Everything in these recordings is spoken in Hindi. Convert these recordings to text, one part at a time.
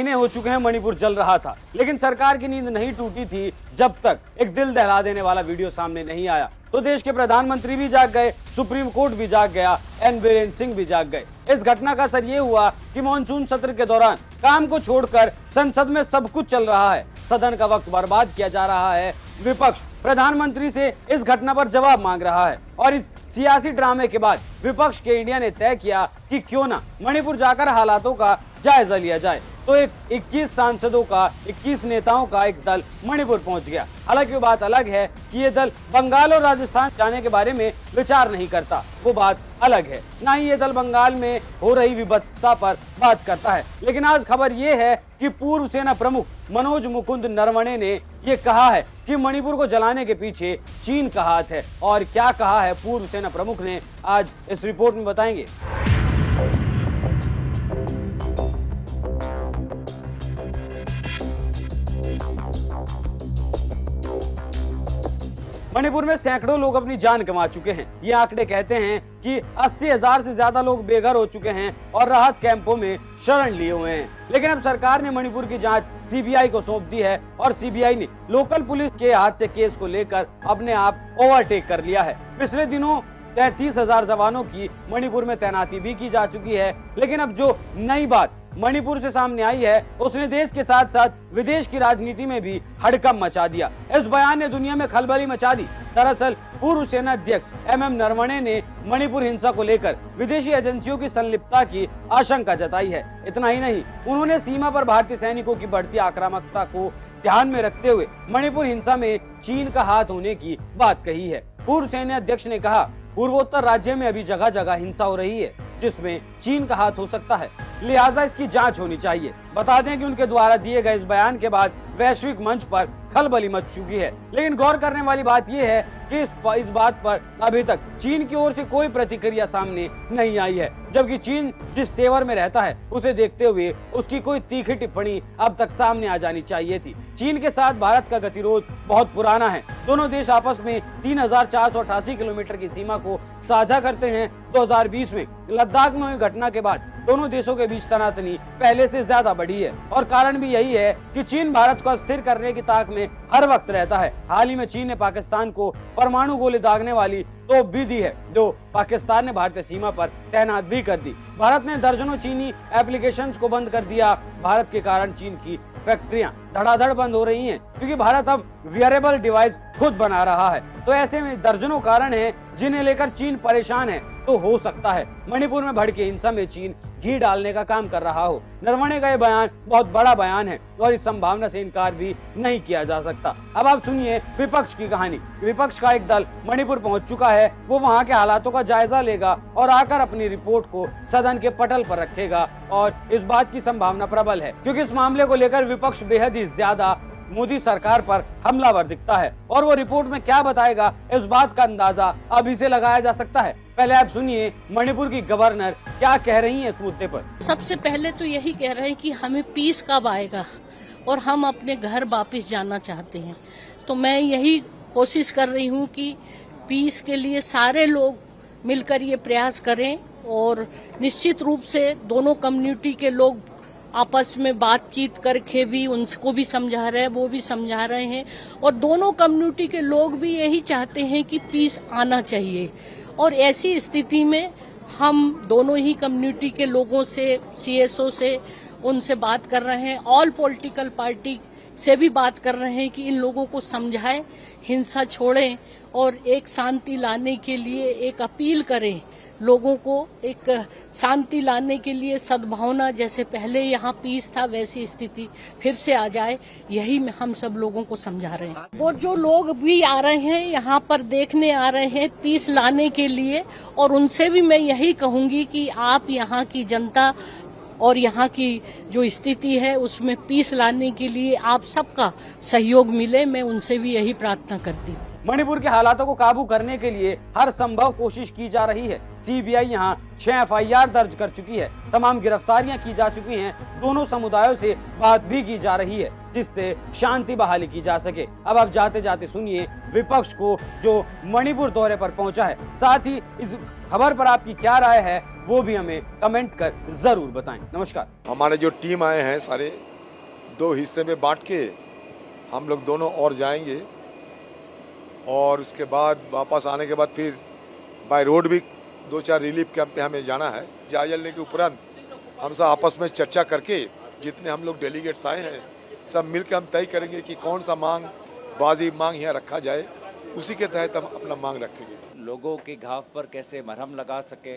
महीने हो चुके हैं मणिपुर जल रहा था, लेकिन सरकार की नींद नहीं टूटी थी जब तक एक दिल दहला देने वाला वीडियो सामने नहीं आया। तो देश के प्रधानमंत्री भी जाग गए, सुप्रीम कोर्ट भी जाग गया, एन बीरेन्द्र सिंह भी जाग गए। इस घटना का असर ये हुआ कि मानसून सत्र के दौरान काम को छोड़कर संसद में सब कुछ चल रहा है, सदन का वक्त बर्बाद किया जा रहा है। विपक्ष प्रधानमंत्री से इस घटना पर जवाब मांग रहा है और इस सियासी ड्रामे के बाद विपक्ष के इंडिया ने तय किया कि क्यों ना मणिपुर जाकर हालातों का जायजा लिया जाए। तो एक 21 सांसदों का 21 नेताओं का एक दल मणिपुर पहुंच गया। हालांकि बात अलग है कि ये दल बंगाल और राजस्थान जाने के बारे में विचार नहीं करता, वो बात अलग है। ना ही ये दल बंगाल में हो रही विभत्सता पर बात करता है। लेकिन आज खबर ये है कि पूर्व सेना प्रमुख मनोज मुकुंद नरवणे ने ये कहा है कि मणिपुर को जलाने के पीछे चीन का हाथ है। और क्या कहा है पूर्व सेना प्रमुख ने, आज इस रिपोर्ट में बताएंगे। मणिपुर में सैकड़ों लोग अपनी जान गंवा चुके हैं। ये आंकड़े कहते हैं कि 80,000 से ज्यादा लोग बेघर हो चुके हैं और राहत कैंपों में शरण लिए हुए हैं। लेकिन अब सरकार ने मणिपुर की जांच सीबीआई को सौंप दी है और सीबीआई ने लोकल पुलिस के हाथ से केस को लेकर अपने आप ओवरटेक कर लिया है। पिछले दिनों 33,000 जवानों की मणिपुर में तैनाती भी की जा चुकी है। लेकिन अब जो नई बात मणिपुर से सामने आई है उसने देश के साथ साथ विदेश की राजनीति में भी हड़कंप मचा दिया। इस बयान ने दुनिया में खलबली मचा दी। दरअसल पूर्व सेना अध्यक्ष एमएम नरवणे ने मणिपुर हिंसा को लेकर विदेशी एजेंसियों की संलिप्तता की आशंका जताई है। इतना ही नहीं, उन्होंने सीमा पर भारतीय सैनिकों की बढ़ती आक्रामकता को ध्यान में रखते हुए मणिपुर हिंसा में चीन का हाथ होने की बात कही है। पूर्व सेना अध्यक्ष ने कहा, पूर्वोत्तर राज्य में अभी जगह जगह हिंसा हो रही है जिसमें चीन का हाथ हो सकता है, लिहाजा इसकी जांच होनी चाहिए। बता दें कि उनके द्वारा दिए गए इस बयान के बाद वैश्विक मंच पर खलबली मच चुकी है। लेकिन गौर करने वाली बात यह है कि इस बात पर अभी तक चीन की ओर से कोई प्रतिक्रिया सामने नहीं आई है, जबकि चीन जिस तेवर में रहता है उसे देखते हुए उसकी कोई तीखी टिप्पणी अब तक सामने आ जानी चाहिए थी। चीन के साथ भारत का गतिरोध बहुत पुराना है। दोनों देश आपस में 3,488 किलोमीटर की सीमा को साझा करते हैं। 2020 में लद्दाख में हुई घटना के बाद दोनों देशों के बीच तनातनी पहले से ज्यादा बढ़ी है और कारण भी यही है कि चीन भारत को अस्थिर करने की ताक में हर वक्त रहता है। हाल ही में चीन ने पाकिस्तान को परमाणु गोली दागने वाली तोप भी दी है, जो पाकिस्तान ने भारतीय सीमा पर तैनात भी कर दी। भारत ने दर्जनों चीनी एप्लीकेशंस को बंद कर दिया। भारत के कारण चीन की फैक्ट्रियां धड़ाधड़ बंद हो रही हैं, क्योंकि भारत अब वियरेबल डिवाइस खुद बना रहा है। तो ऐसे में दर्जनों कारण हैं जिन्हें लेकर चीन परेशान है। तो हो सकता है मणिपुर में भड़के हिंसा में चीन घी डालने का काम कर रहा हो। नरवणे का ये बयान बहुत बड़ा बयान है और इस संभावना से इनकार भी नहीं किया जा सकता। अब आप सुनिए विपक्ष की कहानी। विपक्ष का एक दल मणिपुर पहुंच चुका है। वो वहां के हालातों का जायजा लेगा और आकर अपनी रिपोर्ट को सदन के पटल पर रखेगा और इस बात की संभावना प्रबल है, क्योंकि इस मामले को लेकर विपक्ष बेहद ही ज्यादा मोदी सरकार पर हमलावर दिखता है और वो रिपोर्ट में क्या बताएगा इस बात का अंदाजा अभी से लगाया जा सकता है। पहले आप सुनिए मणिपुर की गवर्नर क्या कह रही हैं इस मुद्दे पर। सबसे पहले तो यही कह रहे हैं कि हमें पीस कब आएगा और हम अपने घर वापस जाना चाहते हैं। तो मैं यही कोशिश कर रही हूँ कि पीस के लिए सारे लोग मिलकर ये प्रयास करें और निश्चित रूप से दोनों कम्युनिटी के लोग आपस में बातचीत करके भी उनको भी समझा रहे हैं, वो भी समझा रहे हैं और दोनों कम्युनिटी के लोग भी यही चाहते हैं कि पीस आना चाहिए। और ऐसी स्थिति में हम दोनों ही कम्युनिटी के लोगों से, सीएसओ से, उनसे बात कर रहे हैं, ऑल पॉलिटिकल पार्टी से भी बात कर रहे हैं कि इन लोगों को समझाएं, हिंसा छोड़ें और एक शांति लाने के लिए एक अपील करें लोगों को, एक शांति लाने के लिए सद्भावना, जैसे पहले यहाँ पीस था वैसी स्थिति फिर से आ जाए, यही हम सब लोगों को समझा रहे हैं। वो जो लोग भी आ रहे हैं यहाँ पर देखने आ रहे हैं पीस लाने के लिए, और उनसे भी मैं यही कहूंगी कि आप यहाँ की जनता और यहाँ की जो स्थिति है उसमें पीस लाने के लिए आप सबका सहयोग मिले, मैं उनसे भी यही प्रार्थना करती हूँ। मणिपुर के हालातों को काबू करने के लिए हर संभव कोशिश की जा रही है। सीबीआई यहाँ 6 एफआईआर दर्ज कर चुकी है, तमाम गिरफ्तारियां की जा चुकी हैं, दोनों समुदायों से बात भी की जा रही है जिससे शांति बहाली की जा सके। अब आप जाते जाते सुनिए विपक्ष को जो मणिपुर दौरे पर पहुंचा है। साथ ही इस खबर पर आपकी क्या राय है वो भी हमें कमेंट कर जरूर बताएं। नमस्कार। हमारे जो टीम आए हैं सारे दो हिस्से में बांट के हम लोग दोनों और जाएंगे और उसके बाद वापस आने के बाद फिर बाय रोड भी 2-4 रिलीफ कैंप पे हमें जाना है। जायजा लेने के उपरांत हम सब आपस में चर्चा करके जितने हम लोग डेलीगेट्स आए हैं सब मिलकर हम तय करेंगे कि कौन सा वाजिब मांग यहाँ रखा जाए, उसी के तहत हम अपना मांग रखेंगे। लोगों के घाव पर कैसे मरहम लगा सके,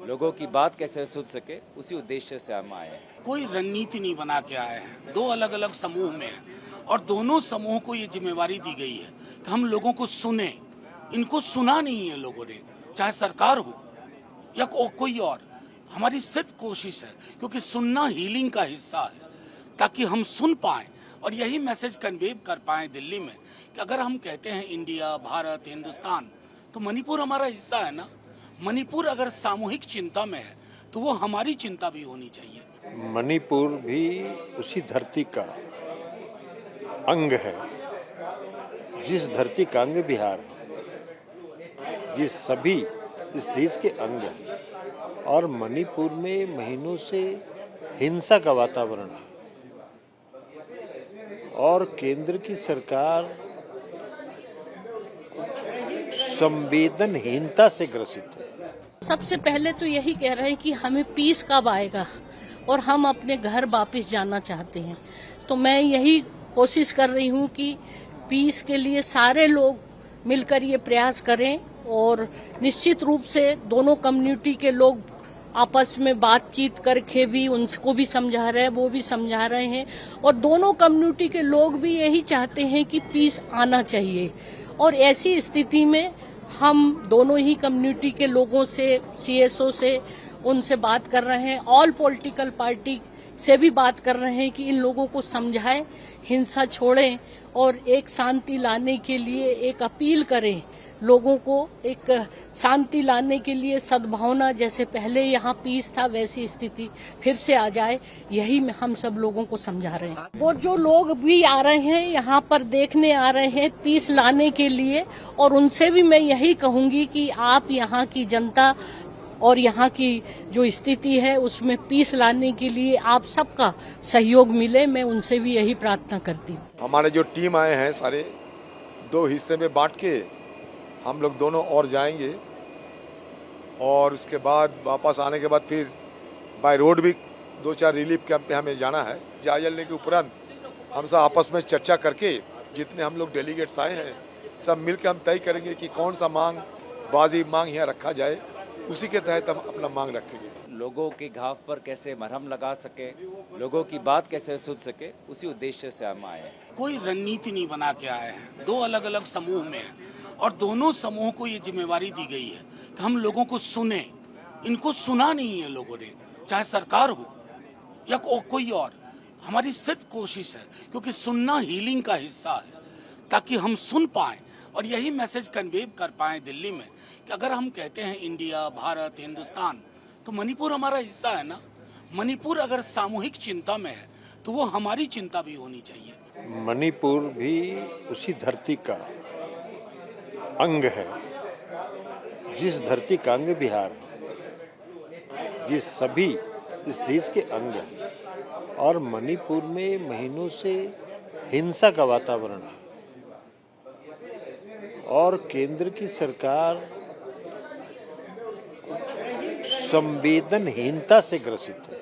लोगों की बात कैसे सुन सके, उसी उद्देश्य से हम आए हैं। कोई रणनीति नहीं बना के आए हैं, दो अलग अलग समूह में हैं और दोनों समूह को ये जिम्मेवारी दी गई है कि हम लोगों को सुने। इनको सुना नहीं है लोगों ने, चाहे सरकार हो या कोई और। हमारी सिर्फ कोशिश है, क्योंकि सुनना हीलिंग का हिस्सा है, ताकि हम सुन पाएं और यही मैसेज कन्वे कर पाएं दिल्ली में कि अगर हम कहते हैं इंडिया, भारत, हिंदुस्तान, तो मणिपुर हमारा हिस्सा है ना। मणिपुर अगर सामूहिक चिंता में है तो वो हमारी चिंता भी होनी चाहिए। मणिपुर भी उसी धरती का अंग है, जिस धरती का अंग बिहार है। ये सभी इस देश के अंग हैं और मणिपुर में महीनों से हिंसा का वातावरण है और केंद्र की सरकार संवेदनहीनता से ग्रसित है। सबसे पहले तो यही कह रहे हैं कि हमें पीस कब आएगा और हम अपने घर वापस जाना चाहते हैं। तो मैं यही कोशिश कर रही हूँ कि पीस के लिए सारे लोग मिलकर ये प्रयास करें और निश्चित रूप से दोनों कम्युनिटी के लोग आपस में बातचीत करके भी उनको भी समझा रहे हैं, वो भी समझा रहे हैं और दोनों कम्युनिटी के लोग भी यही चाहते हैं कि पीस आना चाहिए। और ऐसी स्थिति में हम दोनों ही कम्युनिटी के लोगों से, सीएसओ से, उनसे बात कर रहे हैं, ऑल पॉलिटिकल पार्टी से भी बात कर रहे हैं कि इन लोगों को समझाएं, हिंसा छोड़ें और एक शांति लाने के लिए एक अपील करें लोगों को, एक शांति लाने के लिए सद्भावना, जैसे पहले यहाँ पीस था वैसी स्थिति फिर से आ जाए, यही हम सब लोगों को समझा रहे हैं। वो जो लोग भी आ रहे हैं यहाँ पर देखने आ रहे हैं पीस लाने के लिए, और उनसे भी मैं यही कहूंगी कि आप यहाँ की जनता और यहाँ की जो स्थिति है उसमें पीस लाने के लिए आप सबका सहयोग मिले, मैं उनसे भी यही प्रार्थना करती हूँ। हमारे जो टीम आए हैं सारे दो हिस्से में बांट के हम लोग दोनों और जाएंगे और उसके बाद वापस आने के बाद फिर बाय रोड भी 2-4 रिलीफ कैंप पे हमें जाना है। जायजा लेने के उपरांत हम सब आपस में चर्चा करके जितने हम लोग डेलीगेट्स आए हैं सब मिलकर हम तय करेंगे कि कौन सा वाजिब मांग यहाँ रखा जाए, उसी के तहत हम अपना मांग रखेंगे। लोगों के घाव पर कैसे मरहम लगा सके, लोगों की बात कैसे सुन सके, उसी उद्देश्य से हम आए हैं। कोई रणनीति नहीं बना के आए हैं, दो अलग अलग समूह में हैं और दोनों समूह को ये जिम्मेवारी दी गई है कि हम लोगों को सुने। इनको सुना नहीं है लोगों ने, चाहे सरकार हो या कोई और। हमारी सिर्फ कोशिश है, क्योंकि सुनना हीलिंग का हिस्सा है, ताकि हम सुन पाएं और यही मैसेज कन्वे कर पाएं दिल्ली में कि अगर हम कहते हैं इंडिया, भारत, हिंदुस्तान, तो मणिपुर हमारा हिस्सा है ना। मणिपुर अगर सामूहिक चिंता में है तो वो हमारी चिंता भी होनी चाहिए। मणिपुर भी उसी धरती का अंग है, जिस धरती का अंग बिहार है। ये सभी इस देश के अंग हैं और मणिपुर में महीनों से हिंसा का वातावरण है और केंद्र की सरकार संवेदनहीनता से ग्रसित है।